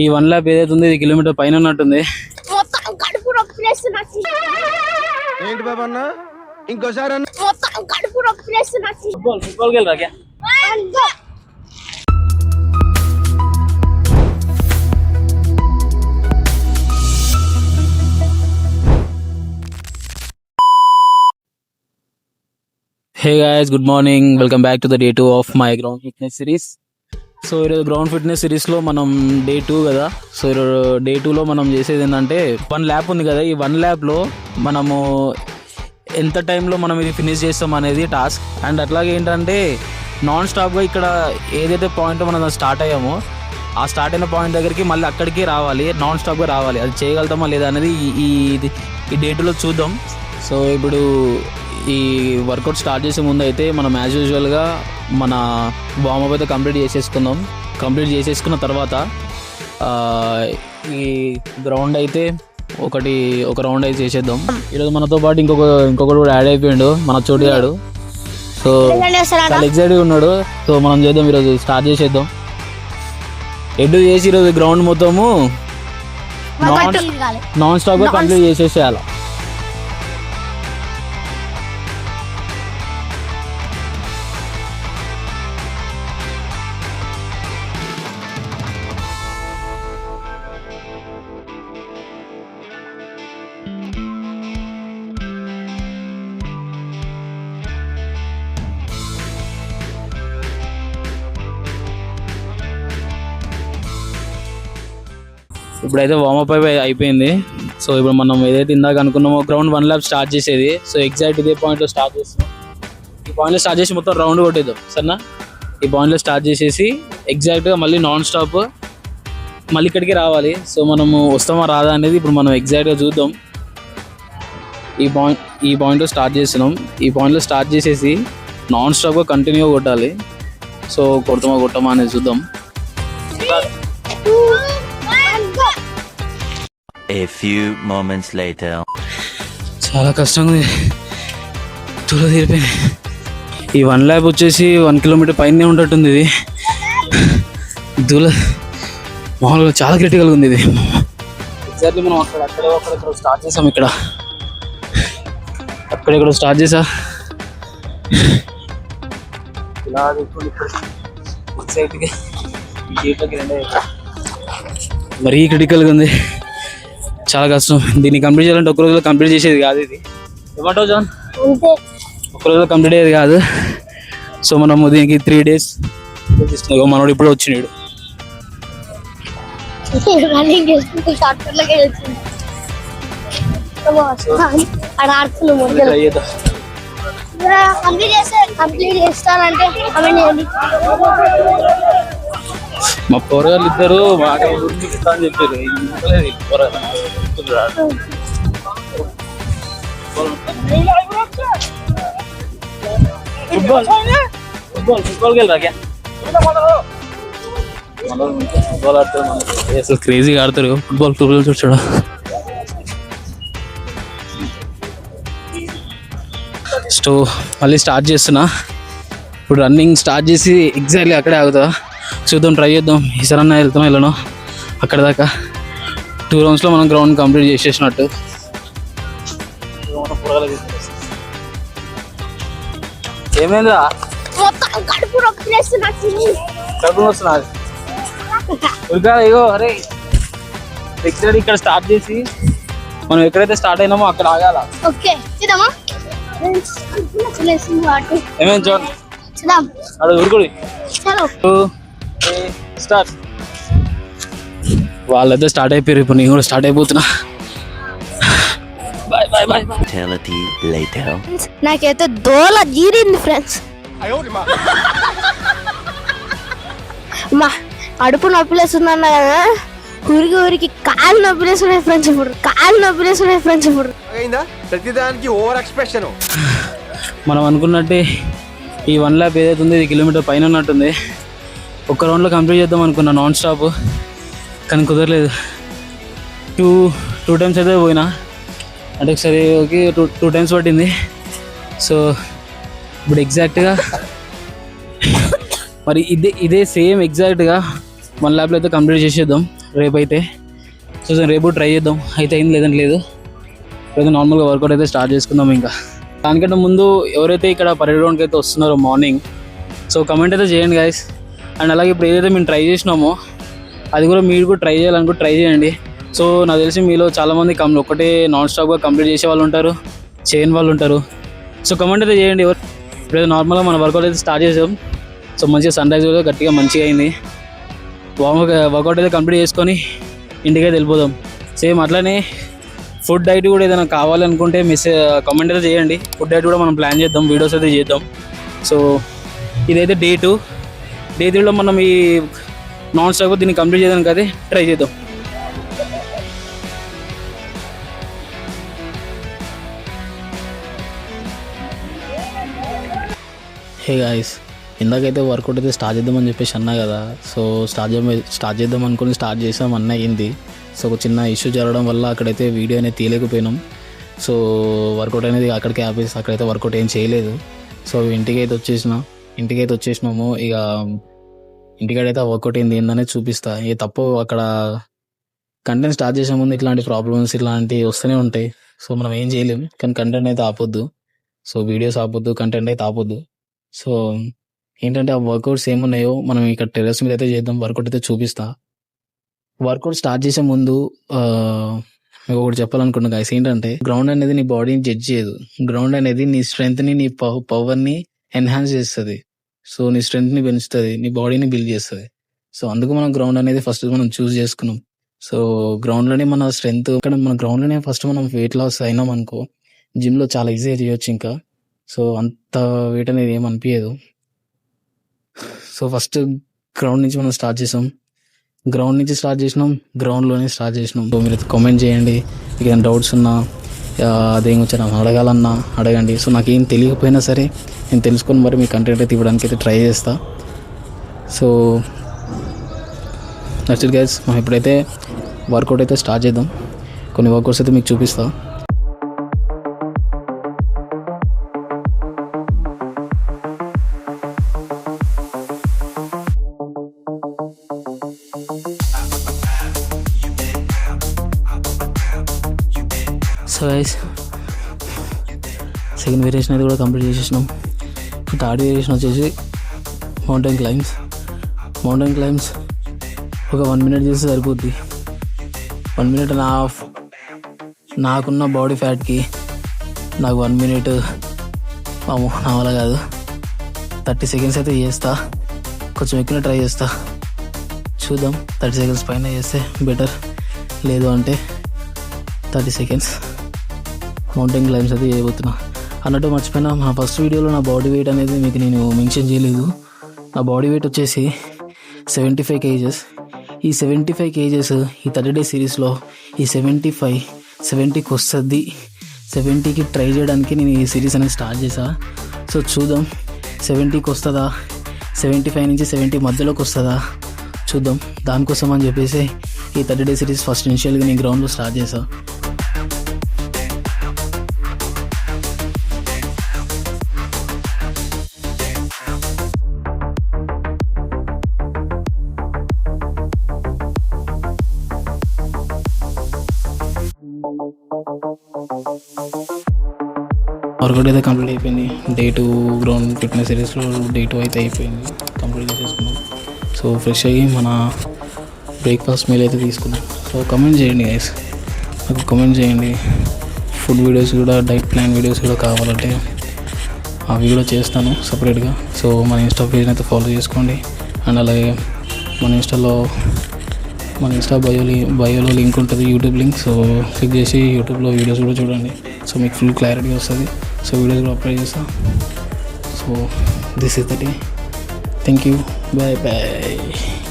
ఈ 1 ల్యాప్ ఏదైతే ఉంది ఇది కిలోమీటర్ పైన ఉన్నట్టుంది. ఏంటి బాబా అన్న ఇంకోసారి football గెల్ రాక్యా Hey guys, good morning. Welcome back to the day 2 of my ground fitness series. So ఈరోజు గ్రౌండ్ ఫిట్నెస్ సిరీస్లో మనం డే 2 కదా. సో ఈరోజు డే 2లో మనం చేసేది ఏంటంటే 1 ల్యాప్ ఉంది కదా. ఈ 1 ల్యాప్లో మనము ఎంత టైంలో మనం ఇది ఫినిష్ చేస్తాం అనేది టాస్క్. అండ్ అట్లాగే ఏంటంటే నాన్ స్టాప్గా ఇక్కడ ఏదైతే పాయింట్ మనం స్టార్ట్ అయ్యామో ఆ స్టార్ట్ అయిన పాయింట్ దగ్గరికి మళ్ళీ అక్కడికి రావాలి, నాన్ స్టాప్గా రావాలి. అది చేయగలుగుతామా లేదా అనేది ఈ డే 2లో చూద్దాం. సో ఇప్పుడు ఈ వర్కౌట్ స్టార్ట్ చేసే ముందు అయితే మనం యాజ్ యూజువల్గా మన వార్మప్ అయితే కంప్లీట్ చేసేసుకున్న తర్వాత ఈ గ్రౌండ్ అయితే ఒక రౌండ్ అయితే చేసేద్దాం. ఈరోజు మనతో పాటు ఇంకొకటి కూడా యాడ్ అయిపోయాడు, మన చోటిగాడు. సో చాలా ఎక్సైట్గా ఉన్నాడు. సో మనం చేద్దాం, ఈరోజు స్టార్ట్ చేసేద్దాం. ఎడ్డు చేసి ఈరోజు గ్రౌండ్ మొత్తము నాన్ స్టాప్గా కంప్లీట్ చేసేసేయాలి. ఇప్పుడైతే వార్మప్ అయిపోయింది. సో ఇప్పుడు మనం ఏదైతే ఇందాక అనుకున్నామో గ్రౌండ్ 1 ల్యాప్ స్టార్ట్ చేసేది. సో ఎగ్జాక్ట్ ఇదే పాయింట్లో స్టార్ట్ చేస్తాం. ఈ పాయింట్లో స్టార్ట్ చేసి మొత్తం రౌండ్ కొట్టేద్దాం సరేనా. ఈ పాయింట్లో స్టార్ట్ చేసేసి ఎగ్జాక్ట్గా మళ్ళీ నాన్ స్టాప్ మళ్ళీ ఇక్కడికి రావాలి. సో మనము వస్తామా రాదా అనేది ఇప్పుడు మనం ఎగ్జాక్ట్గా చూద్దాం. ఈ పాయింట్లో స్టార్ట్ చేస్తున్నాం. ఈ పాయింట్లో స్టార్ట్ చేసేసి నాన్ స్టాప్గా కంటిన్యూగా కొట్టాలి. సో కొడతామా అనేది చూద్దాం. A few moments later. చాలా కష్టంగా ఉంది, తుల తీరిపోయింది. ఈ 1 ల్యాప్ వచ్చేసి 1 కిలోమీటర్ పైనే ఉంటట్టుంది. ఇది దుల మామూలుగా చాలా క్రిటికల్గా ఉంది. ఇది ఎగ్జాక్ట్లీ మనం అక్కడ స్టార్ట్ చేసాం. అక్కడెక్కడ స్టార్ట్ చేసా ఇలా మరీ క్రిటికల్గా ఉంది, చాలా కష్టం. దీన్ని కంప్లీట్ చేయాలంటే ఒక రోజులో కంప్లీట్ చేసేది కాదు. ఇది ఏమంటావు జాన్? ఒక రోజులో కంప్లీట్ అయ్యేది కాదు. సో మనము దీనికి 3 days తీసుకున్నాం. మనోడు ఇప్పుడు వచ్చినాడు. మా పొరగాళ్ళు ఇద్దరు మాట అని చెప్పారు. ఫుట్బాల్ గెల్ రాక్యా ఫుట్బాల్ ఆడతారు. అసలు క్రేజీగా ఆడతారు ఫుట్బాల్. టూర్లు చూసాడు. సో మళ్ళీ స్టార్ట్ చేస్తున్నా. ఇప్పుడు రన్నింగ్ స్టార్ట్ చేసి ఎగ్జాక్ట్లీ అక్కడే ఆగుతా. చూద్దాం, ట్రై చేద్దాం. ఈసారన్నా వెళ్తాం వెళ్ళను అక్కడ దాకా. 2 roundsలో మనం గ్రౌండ్ కంప్లీట్ చేసేసినట్టు. ఏమైందిరా? కడుపు వస్తున్నది. ఇగో అరే ఎగ్జాక్ట్ ఇక్కడ స్టార్ట్ చేసి మనం ఎక్కడైతే స్టార్ట్ అయినామో అక్కడ ఆగాల. ఏమైంది జోన్? అడు ఊరుకోడి. స్టార్ట్. వాళ్ళైతే స్టార్ట్ అయిపోయారు. ఇప్పుడు నేను కూడా స్టార్ట్ అయిపోతున్నా. నాకైతే దోల జీరింది ఫ్రెండ్స్. మా అడుపు నొప్పిలేస్తుందన్నా కదా, ఊరికి కాలు నొప్పిలేస్తున్నాయి ఫ్రెండ్స్. ఇప్పుడు ప్రతిదానికి ఓవర్ ఎక్స్ప్రెషన్. మనం అనుకున్నట్టే ఈ 1 ల్యాప్ ఏదైతే ఉంది ఇది కిలోమీటర్ పైన ఉన్నట్టుంది. ఒక్క రౌండ్లో కంప్లీట్ చేద్దాం అనుకున్నా నాన్ స్టాప్, కానీ కుదరలేదు. టూ టైమ్స్ అయితే పోయినా. అంటే ఒకసారి ఓకే 2 times పట్టింది. సో ఇప్పుడు ఎగ్జాక్ట్గా మరి ఇదే సేమ్ ఎగ్జాక్ట్గా 1 ల్యాప్లో అయితే కంప్లీట్ చేసేద్దాం. రేపైతే చూసాం, రేపు ట్రై చేద్దాం, అయితే అయింది లేదంటే లేదు. అయితే నార్మల్గా వర్కౌట్ అయితే స్టార్ట్ చేసుకుందాం. ఇంకా దానికంటే ముందు ఎవరైతే ఇక్కడ పరేడ్ గ్రౌండ్కి అయితే వస్తున్నారో మార్నింగ్, సో కమెంట్ అయితే చేయండి గైస్. అండ్ అలాగే ఇప్పుడు ఏదైతే మేము ట్రై చేసినామో అది కూడా మీరు కూడా ట్రై చేయాలనుకుంటే ట్రై చేయండి. సో నాకు తెలిసి మీలో చాలామంది ఒకటే నాన్ స్టాప్గా కంప్లీట్ చేసే వాళ్ళు ఉంటారు, చేయని వాళ్ళు ఉంటారు. సో కమెంట్ అయితే చేయండి. ఇప్పుడైతే నార్మల్గా మన వర్కౌట్ అయితే స్టార్ట్ చేసాం. సో మంచిగా సన్ రైజ్ కూడా గట్టిగా మంచిగా అయింది. వర్కౌట్ అయితే కంప్లీట్ చేసుకొని ఇంటికైతే వెళ్ళిపోదాం. సేమ్ అట్లనే ఫుడ్ డైట్ కూడా ఏదైనా కావాలనుకుంటే కామెంట్ అయితే చేయండి. ఫుడ్ డైట్ కూడా మనం ప్లాన్ చేద్దాం, వీడియోస్ అయితే చేద్దాం. సో ఇదైతే డే 2. డే 3లో మనం ఈ నాన్ స్టాప్ దీన్ని కంప్లీట్ చేయడానికి అయితే ట్రై చేద్దాం. హే గాయస్, ఇందాకైతే వర్కౌట్ అయితే స్టార్ట్ చేద్దామని చెప్పేసి అన్నా కదా. సో స్టార్ట్ చేద్దాం అనుకుని స్టార్ట్ చేసాం, అన్న అయింది. సో ఒక చిన్న ఇష్యూ జరగడం వల్ల అక్కడైతే వీడియో అనేది తీయలేకపోయినాం. సో వర్కౌట్ అనేది అక్కడికి ఆపేసి అక్కడైతే వర్కౌట్ ఏం చేయలేదు. సో ఇంటికైతే వచ్చేసినాము. ఇక ఇంటికాడైతే ఆ వర్కౌట్ ఏందనేది చూపిస్తా. ఏ తప్పు అక్కడ కంటెంట్ స్టార్ట్ చేసే ముందు ఇట్లాంటి ప్రాబ్లమ్స్ ఇట్లాంటివి వస్తూనే ఉంటాయి. సో మనం ఏం చేయలేం, కానీ కంటెంట్ అయితే ఆపొద్దు. సో వీడియోస్ ఆపొద్దు, కంటెంట్ అయితే ఆపొద్దు. సో ఏంటంటే ఆ వర్కౌట్స్ ఏమున్నాయో మనం ఇక్కడ టెర్రస్ మీద అయితే చేద్దాం. వర్కౌట్ అయితే చూపిస్తా. వర్కౌట్ స్టార్ట్ చేసే ముందు మీకు ఒకటి చెప్పాలనుకున్నా గైస్, ఏంటంటే గ్రౌండ్ అనేది నీ బాడీని జడ్జ్ చేయదు. గ్రౌండ్ అనేది నీ స్ట్రెంగ్త్ని, నీ పవర్ని ఎన్హాన్స్ చేస్తుంది. సో నీ స్ట్రెంగ్త్ని పెంచుతుంది, నీ బాడీని బిల్డ్ చేస్తుంది. సో అందుకు మనం గ్రౌండ్ అనేది ఫస్ట్ మనం చూస్ చేసుకున్నాం. సో గ్రౌండ్లోనే మన స్ట్రెంగ్త్, ఇక్కడ మన గ్రౌండ్లోనే ఫస్ట్ మనం వెయిట్ లాస్ అయినాం అనుకో, జిమ్లో చాలా ఈజీగా చేయొచ్చు ఇంకా. సో అంత వెయిట్ అనేది ఏమనిపించదు. సో ఫస్ట్ గ్రౌండ్ నుంచి మనం స్టార్ట్ చేసాం. గ్రౌండ్లోనే స్టార్ట్ చేసినాం. సో మీరు కామెంట్ చేయండి, మీకు ఏమైనా డౌట్స్ ఉన్నా, అదేం వచ్చా అడగాలన్నా అడగండి. సో నాకేం తెలియకపోయినా సరే నేను తెలుసుకొని మరి మీ కంటెంట్ అయితే ఇవ్వడానికి అయితే ట్రై చేస్తా. సో దట్స్ ఇట్ గైస్, మనం ఇప్పుడైతే వర్కౌట్ అయితే స్టార్ట్ చేద్దాం. కొన్ని వర్కౌట్స్ అయితే మీకు చూపిస్తా. సో గైస్, సెకండ్ వేరియేషన్ అయితే కూడా కంప్లీట్ చేసేసినాం. థర్డ్ వేరియేషన్ వచ్చేసి మౌంటైన్ క్లైంబ్స్ ఒక 1 minute చేస్తే సరిపోద్ది. 1 minute నాకున్న బాడీ ఫ్యాట్కి నాకు 1 minute నా వల్ల కాదు. 30 seconds అయితే చేస్తా, కొంచెం ఎక్కువ ట్రై చేస్తా, చూద్దాం. 30 seconds పైన చేస్తే బెటర్, లేదు అంటే 30 seconds మౌంటైన్ క్లైంబ్స్ అయితే చేయబోతున్నా. అన్నట్టు మర్చిపోయినా, మా ఫస్ట్ వీడియోలో నా బాడీ వెయిట్ అనేది మీకు నేను మెన్షన్ చేయలేదు. నా బాడీ వెయిట్ వచ్చేసి 75 kgs. ఈ 75 kgs ఈ 30 days సిరీస్లో ఈ 70కి వస్తుంది. 70కి ట్రై చేయడానికి నేను ఈ సిరీస్ అనేది స్టార్ట్ చేశా. సో చూద్దాం 70కి వస్తుందా, 75 నుంచి 70 మధ్యలోకి వస్తుందా చూద్దాం. దానికోసం అని చెప్పేసి ఈ 30 days సిరీస్ ఫస్ట్ ఇనిషియల్గా నేను గ్రౌండ్లో స్టార్ట్ చేశా. వర్కౌట్ అయితే కంప్లీట్ అయిపోయింది. డే 2 గ్రౌండ్ ఫిట్నెస్ సిరీస్లో డే 2 అయితే అయిపోయింది, కంప్లీట్ చేసేసుకున్నాం. సో ఫ్రెష్ అయ్యి మన బ్రేక్ఫాస్ట్ మీల్ అయితే తీసుకున్నాం. సో కమెంట్ చేయండి గైస్, నాకు కమెంట్ చేయండి. ఫుడ్ వీడియోస్ కూడా, డైట్ ప్లాన్ వీడియోస్ కూడా కావాలంటే అవి కూడా చేస్తాను సపరేట్గా. సో మన ఇన్స్టా పేజ్ని అయితే ఫాలో చేసుకోండి. అండ్ అలాగే మన ఇన్స్టా బయోలో లింక్ ఉంటుంది, యూట్యూబ్ లింక్. సో క్లిక్ చేసి యూట్యూబ్లో వీడియోస్ కూడా చూడండి. సో మీకు ఫుల్ క్లారిటీ వస్తుంది. సో వీడియోస్ కూడా అప్లోడ్ చేస్తాను. So this is the day. Thank you, bye bye.